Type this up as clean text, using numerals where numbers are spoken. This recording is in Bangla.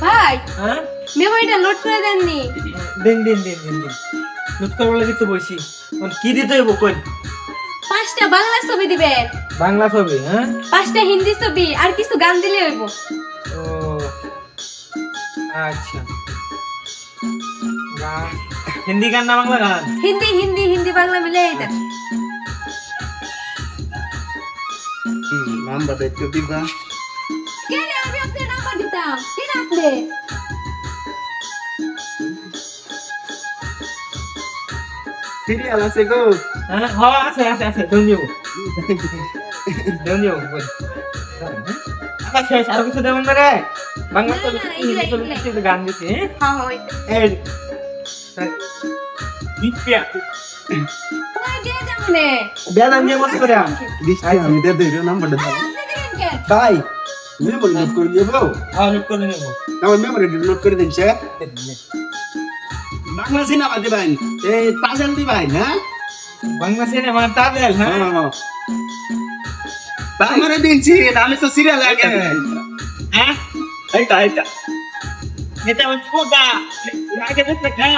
ভাই হ্যাঁ মেমোরিটা লোড করে দেননি। দিন লুট করবো লাগে তো বসি কি দিতে হইব কোন 5টা বাংলা ছবি দিবেন, বাংলা ছবি হ্যাঁ 5টা হিন্দি ছবি আর কিছু গান দিলে হইব। ও আচ্ছা গান হিন্দি গান না বাংলা গান হিন্দি হিন্দি হিন্দি বাংলা মিলে দেন। নাম্বার দেখতে দিবা কে রে, আমি আপনার নাম্বার দিতাম, কে না আপনি? সিরিয়াল আছে গো হ্যাঁ হ্যাঁ আছে দৌড় যাবো বল আচ্ছা শেষ আর কিছু দেবেন না রে বাংলা না, ছবি না, হিন্দি এগুলাই, ছবি এগুলাই। কিছু গান দিছি হ্যাঁ হ্যাঁ এই দিপিয়া ওই দিয়ে যাবো নে। বেদান যে মত করে দৃষ্টি আমি দে দে নাম্বারটা দাও ভাই, আপনি দিবেন কেন? ভাই মেমোরি নোট করে নিয়ে যাও লুট করে নেবো আমার মেমোরি নোট করে দিন সে বাংলা সিনেমা দিবেন এই পাজল দিবেন হ্যাঁ বাংলা সিনেমা তাদের হ্যাঁ আমারে দিনছি আমি তো সিরিয়াল আগে হ্যাঁ এটা এটা হচ্ছে কোটা আগে দেখতে খা